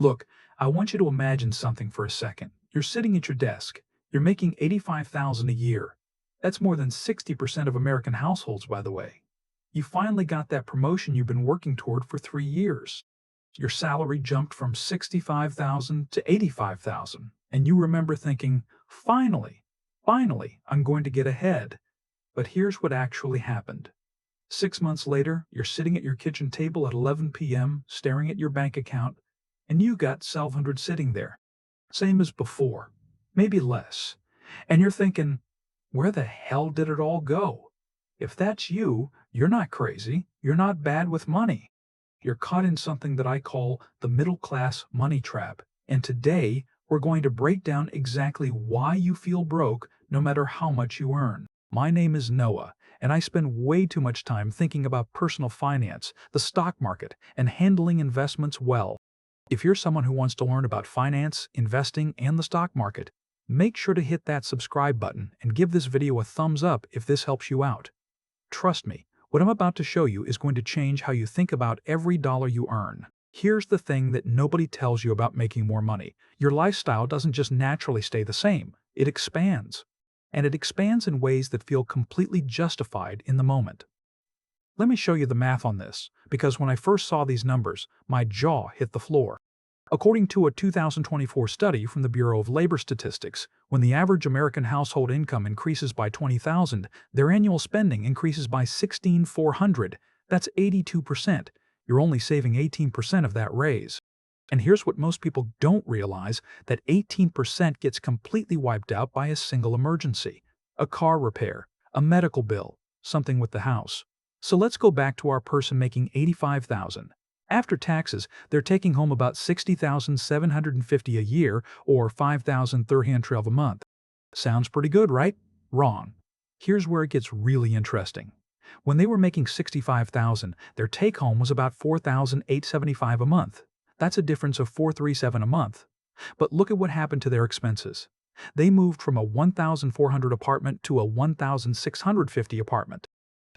Look, I want you to imagine something for a second. You're sitting at your desk. You're making 85,000 a year. That's more than 60% of American households, by the way. You finally got that promotion you've been working toward for 3 years. Your salary jumped from 65,000 to 85,000, and you remember thinking, finally, I'm going to get ahead. But here's what actually happened. 6 months later, you're sitting at your kitchen table at 11 p.m., staring at your bank account, and you got 1,200 sitting there. Same as before, maybe less. And you're thinking, where the hell did it all go? If that's you, you're not crazy. You're not bad with money. You're caught in something that I call the middle class money trap. And today, we're going to break down exactly why you feel broke no matter how much you earn. My name is Noah, and I spend way too much time thinking about personal finance, the stock market, and handling investments well. If you're someone who wants to learn about finance, investing, and the stock market, make sure to hit that subscribe button and give this video a thumbs up if this helps you out. Trust me, what I'm about to show you is going to change how you think about every dollar you earn. Here's the thing that nobody tells you about making more money. Your lifestyle doesn't just naturally stay the same, it expands. And it expands in ways that feel completely justified in the moment. Let me show you the math on this, because when I first saw these numbers, my jaw hit the floor. According to a 2024 study from the Bureau of Labor Statistics, when the average American household income increases by $20,000, their annual spending increases by $16,400. That's 82%. You're only saving 18% of that raise. And here's what most people don't realize, that 18% gets completely wiped out by a single emergency: a car repair, a medical bill, something with the house. So let's go back to our person making $85,000. After taxes, they're taking home about $60,750 a year, or $5,312 a month. Sounds pretty good, right? Wrong. Here's where it gets really interesting. When they were making $65,000, their take-home was about $4,875 a month. That's a difference of $437 a month. But look at what happened to their expenses. They moved from a $1,400 apartment to a $1,650 apartment.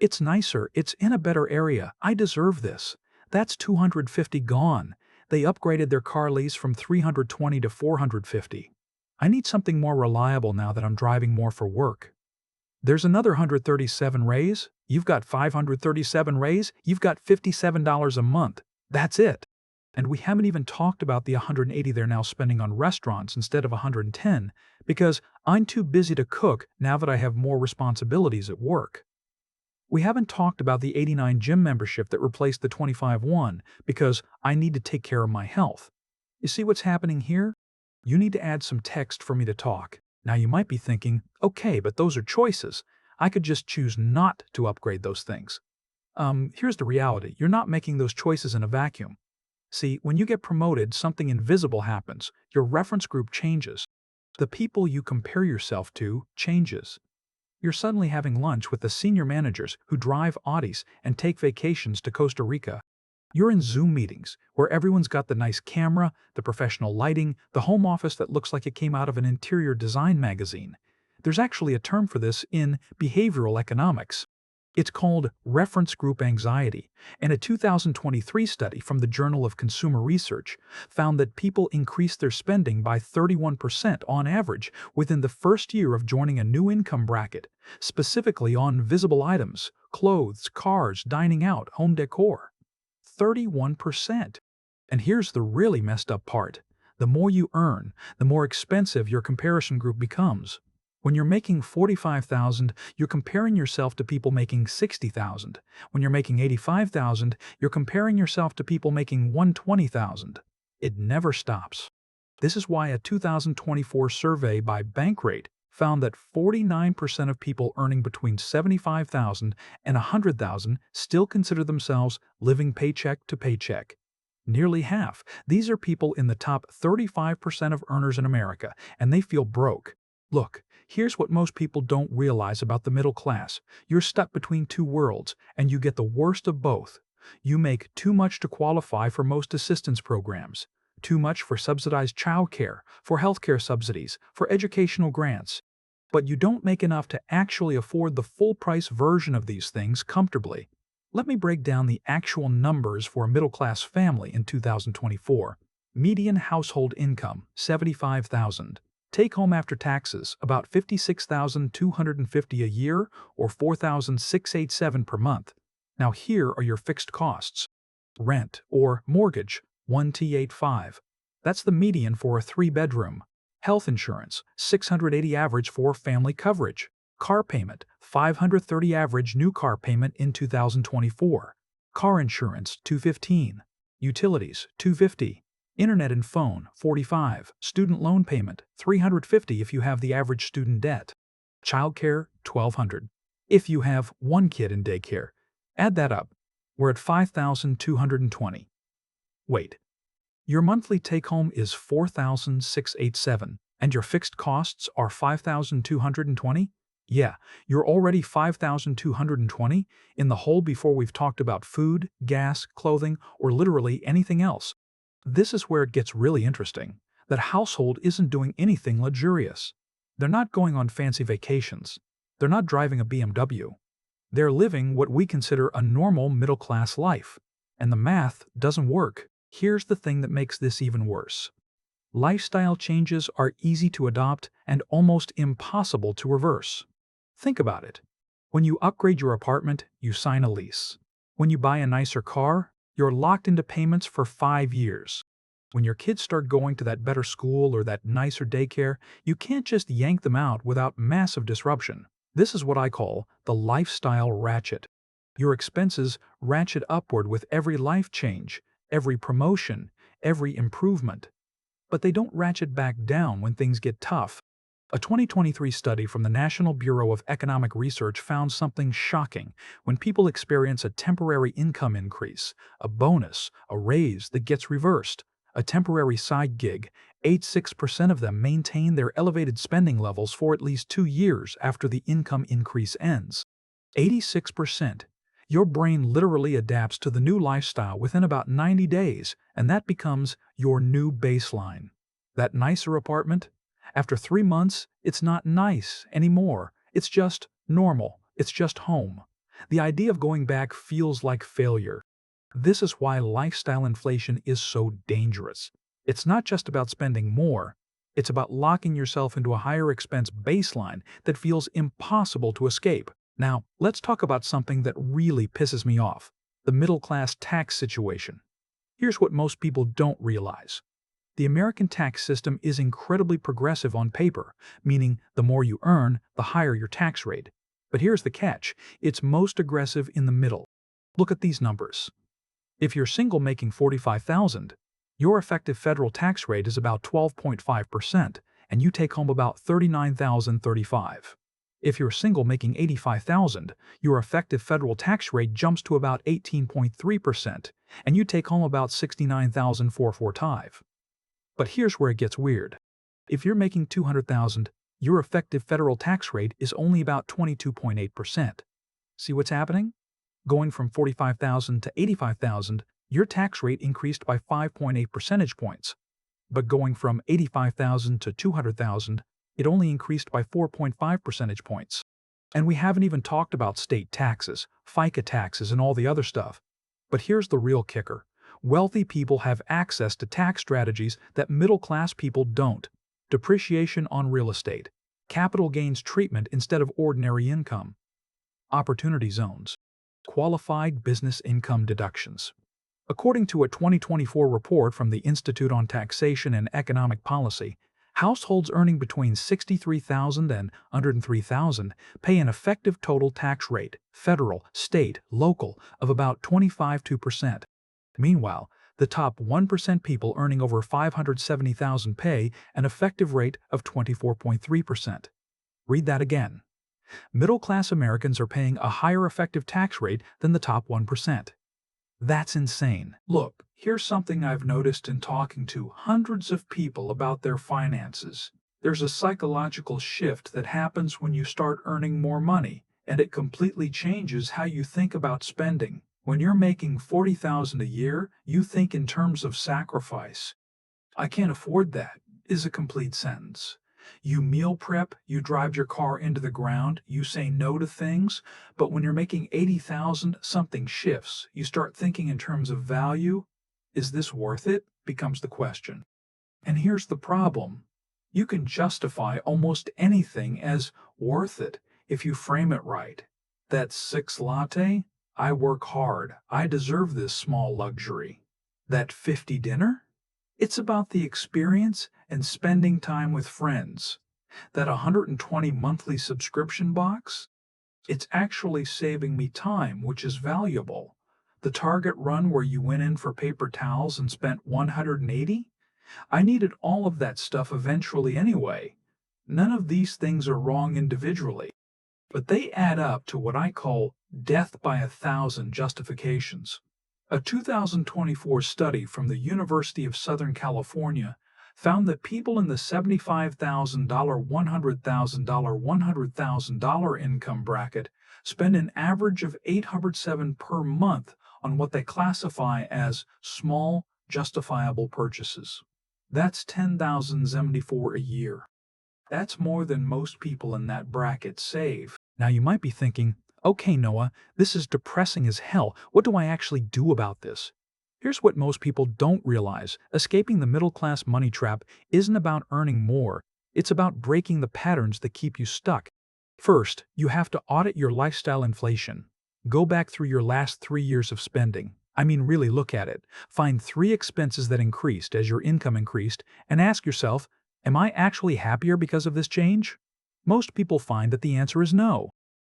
It's nicer, it's in a better area, I deserve this. That's $250 gone. They upgraded their car lease from $320 to $450. I need something more reliable now that I'm driving more for work. There's another $137 raise. You've got $537 raise. You've got $57 a month. That's it. And we haven't even talked about the $180 they're now spending on restaurants instead of $110, because I'm too busy to cook now that I have more responsibilities at work. We haven't talked about the $89 gym membership that replaced the $25 one, because I need to take care of my health. You see what's happening here? You need to add some text for me to talk. Now you might be thinking, okay, but those are choices. I could just choose not to upgrade those things. Here's the reality. You're not making those choices in a vacuum. See, when you get promoted, something invisible happens. Your reference group changes. The people you compare yourself to changes. You're suddenly having lunch with the senior managers who drive Audis and take vacations to Costa Rica. You're in Zoom meetings where everyone's got the nice camera, the professional lighting, the home office that looks like it came out of an interior design magazine. There's actually a term for this in behavioral economics. It's called reference group anxiety, and a 2023 study from the Journal of Consumer Research found that people increased their spending by 31% on average within the first year of joining a new income bracket, specifically on visible items, clothes, cars, dining out, home decor. 31%. And here's the really messed up part. The more you earn, the more expensive your comparison group becomes. When you're making $45,000, you're comparing yourself to people making $60,000. When you're making $85,000, you're comparing yourself to people making $120,000. It never stops. This is why a 2024 survey by Bankrate found that 49% of people earning between $75,000 and $100,000 still consider themselves living paycheck to paycheck. Nearly half. These are people in the top 35% of earners in America, and they feel broke. Look, here's what most people don't realize about the middle class. You're stuck between two worlds, and you get the worst of both. You make too much to qualify for most assistance programs, too much for subsidized childcare, for healthcare subsidies, for educational grants. But you don't make enough to actually afford the full-price version of these things comfortably. Let me break down the actual numbers for a middle-class family in 2024. Median household income, $75,000. Take home after taxes, about $56,250 a year or $4,687 per month. Now here are your fixed costs. Rent or mortgage, $1,285. That's the median for a 3-bedroom. Health insurance, $680 average for family coverage. Car payment, $530 average new car payment in 2024. Car insurance, $215. Utilities, $250. Internet and phone, $45. Student loan payment, $350 if you have the average student debt. Childcare, $1,200. If you have one kid in daycare. Add that up. We're at $5,220. Wait. Your monthly take-home is $4,687, and your fixed costs are $5,220? Yeah, you're already $5,220 in the hole before we've talked about food, gas, clothing, or literally anything else. This is where it gets really interesting. That household isn't doing anything luxurious. They're not going on fancy vacations. They're not driving a BMW. They're living what we consider a normal middle-class life. And the math doesn't work. Here's the thing that makes this even worse. Lifestyle changes are easy to adopt and almost impossible to reverse. Think about it. When you upgrade your apartment, you sign a lease. When you buy a nicer car, you're locked into payments for 5 years. When your kids start going to that better school or that nicer daycare, you can't just yank them out without massive disruption. This is what I call the lifestyle ratchet. Your expenses ratchet upward with every life change, every promotion, every improvement. But they don't ratchet back down when things get tough. A 2023 study from the National Bureau of Economic Research found something shocking. When people experience a temporary income increase, a bonus, a raise that gets reversed, a temporary side gig, 86% of them maintain their elevated spending levels for at least 2 years after the income increase ends. 86%. Your brain literally adapts to the new lifestyle within about 90 days, and that becomes your new baseline. That nicer apartment? After 3 months, it's not nice anymore. It's just normal. It's just home. The idea of going back feels like failure. This is why lifestyle inflation is so dangerous. It's not just about spending more. It's about locking yourself into a higher expense baseline that feels impossible to escape. Now, let's talk about something that really pisses me off: the middle-class tax situation. Here's what most people don't realize. The American tax system is incredibly progressive on paper, meaning the more you earn, the higher your tax rate. But here's the catch: it's most aggressive in the middle. Look at these numbers. If you're single making $45,000, your effective federal tax rate is about 12.5%, and you take home about $39,035. If you're single making $85,000, your effective federal tax rate jumps to about 18.3%, and you take home about $69,445. But here's where it gets weird. If you're making $200,000, your effective federal tax rate is only about 22.8%. See what's happening? Going from $45,000 to $85,000, your tax rate increased by 5.8 percentage points. But going from $85,000 to $200,000, it only increased by 4.5 percentage points. And we haven't even talked about state taxes, FICA taxes, and all the other stuff. But here's the real kicker. Wealthy people have access to tax strategies that middle-class people don't. Depreciation on real estate, capital gains treatment instead of ordinary income, opportunity zones, qualified business income deductions. According to a 2024 report from the Institute on Taxation and Economic Policy, households earning between $63,000 and $103,000 pay an effective total tax rate, federal, state, local, of about 25%. Meanwhile, the top 1% people earning over $570,000 pay an effective rate of 24.3%. Read that again. Middle-class Americans are paying a higher effective tax rate than the top 1%. That's insane. Look, here's something I've noticed in talking to hundreds of people about their finances. There's a psychological shift that happens when you start earning more money, and it completely changes how you think about spending. When you're making $40,000 a year, you think in terms of sacrifice. "I can't afford that" is a complete sentence. You meal prep, you drive your car into the ground, you say no to things, but when you're making $80,000, something shifts. You start thinking in terms of value. Is this worth it? becomes the question. And here's the problem. You can justify almost anything as worth it if you frame it right. That 6 latte? I work hard. I deserve this small luxury. That 50 dinner? It's about the experience and spending time with friends. That 120 monthly subscription box? It's actually saving me time, which is valuable. The Target run where you went in for paper towels and spent 180? I needed all of that stuff eventually anyway. None of these things are wrong individually, but they add up to what I call death by 1,000 justifications. A 2024 study from the University of Southern California found that people in the $75,000, $100,000, $100,000 income bracket spend an average of $807 per month on what they classify as small, justifiable purchases. That's $10,074 a year. That's more than most people in that bracket save. Now you might be thinking, okay, Noah, this is depressing as hell. What do I actually do about this? Here's what most people don't realize. Escaping the middle-class money trap isn't about earning more. It's about breaking the patterns that keep you stuck. First, you have to audit your lifestyle inflation. Go back through your last 3 years of spending. I mean, really look at it. Find 3 expenses that increased as your income increased and ask yourself, am I actually happier because of this change? Most people find that the answer is no.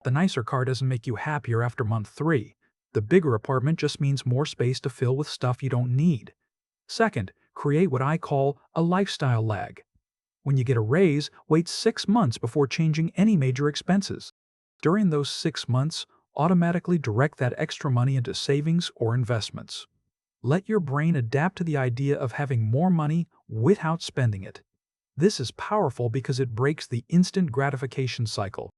The nicer car doesn't make you happier after month 3. The bigger apartment just means more space to fill with stuff you don't need. Second, create what I call a lifestyle lag. When you get a raise, wait 6 months before changing any major expenses. During those 6 months, automatically direct that extra money into savings or investments. Let your brain adapt to the idea of having more money without spending it. This is powerful because it breaks the instant gratification cycle.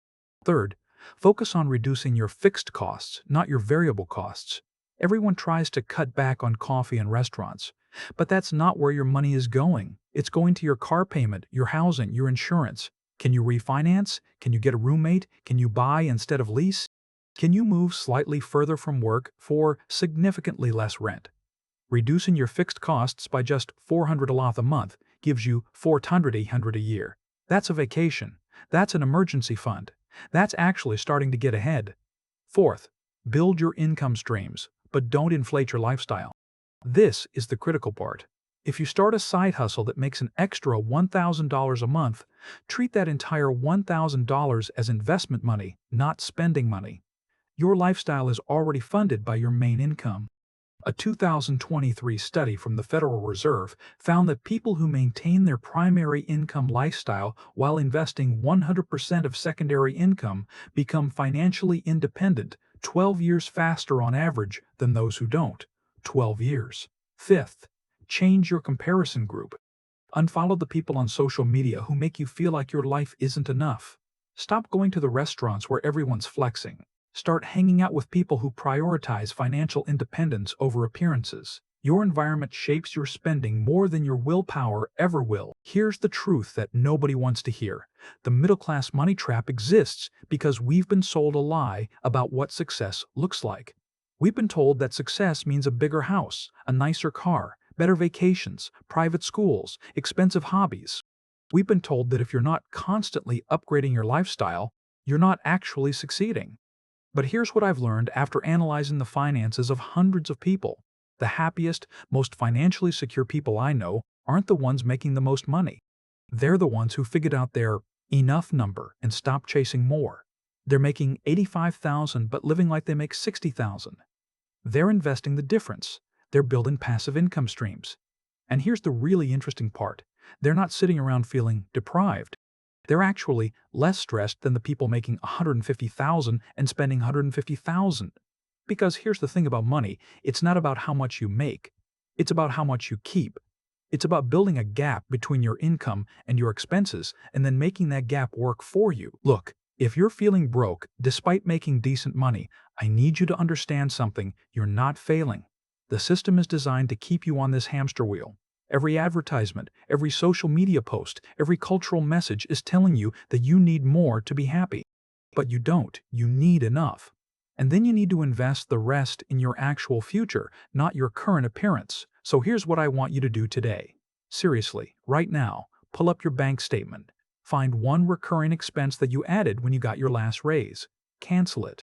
Third, focus on reducing your fixed costs, not your variable costs. Everyone tries to cut back on coffee and restaurants, but that's not where your money is going. It's going to your car payment, your housing, your insurance. Can you refinance? Can you get a roommate? Can you buy instead of lease? Can you move slightly further from work for significantly less rent? Reducing your fixed costs by just $400 a month gives you $400 a year. That's a vacation. That's an emergency fund. That's actually starting to get ahead. Fourth, build your income streams, but don't inflate your lifestyle. This is the critical part. If you start a side hustle that makes an extra $1,000 a month, treat that entire $1,000 as investment money, not spending money. Your lifestyle is already funded by your main income. A 2023 study from the Federal Reserve found that people who maintain their primary income lifestyle while investing 100% of secondary income become financially independent 12 years faster on average than those who don't. 12 years. Fifth, change your comparison group. Unfollow the people on social media who make you feel like your life isn't enough. Stop going to the restaurants where everyone's flexing. Start hanging out with people who prioritize financial independence over appearances. Your environment shapes your spending more than your willpower ever will. Here's the truth that nobody wants to hear. The middle-class money trap exists because we've been sold a lie about what success looks like. We've been told that success means a bigger house, a nicer car, better vacations, private schools, expensive hobbies. We've been told that if you're not constantly upgrading your lifestyle, you're not actually succeeding. But here's what I've learned after analyzing the finances of hundreds of people. The happiest, most financially secure people I know aren't the ones making the most money. They're the ones who figured out their enough number and stopped chasing more. They're making $85,000 but living like they make $60,000. They're investing the difference. They're building passive income streams. And here's the really interesting part. They're not sitting around feeling deprived. They're actually less stressed than the people making $150,000 and spending $150,000. Because here's the thing about money, it's not about how much you make. It's about how much you keep. It's about building a gap between your income and your expenses and then making that gap work for you. Look, if you're feeling broke despite making decent money, I need you to understand something. You're not failing. The system is designed to keep you on this hamster wheel. Every advertisement, every social media post, every cultural message is telling you that you need more to be happy. But you don't. You need enough. And then you need to invest the rest in your actual future, not your current appearance. So here's what I want you to do today. Seriously, right now, pull up your bank statement. Find one recurring expense that you added when you got your last raise. Cancel it.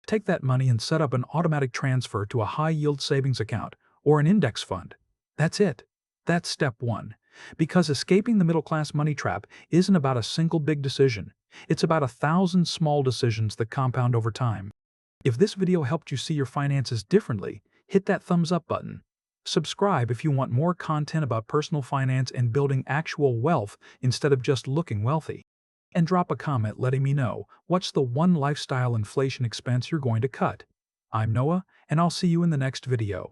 Take that money and set up an automatic transfer to a high-yield savings account or an index fund. That's it. That's step one. Because escaping the middle-class money trap isn't about a single big decision. It's about 1,000 small decisions that compound over time. If this video helped you see your finances differently, hit that thumbs up button. Subscribe if you want more content about personal finance and building actual wealth instead of just looking wealthy. And drop a comment letting me know what's the one lifestyle inflation expense you're going to cut. I'm Noah, and I'll see you in the next video.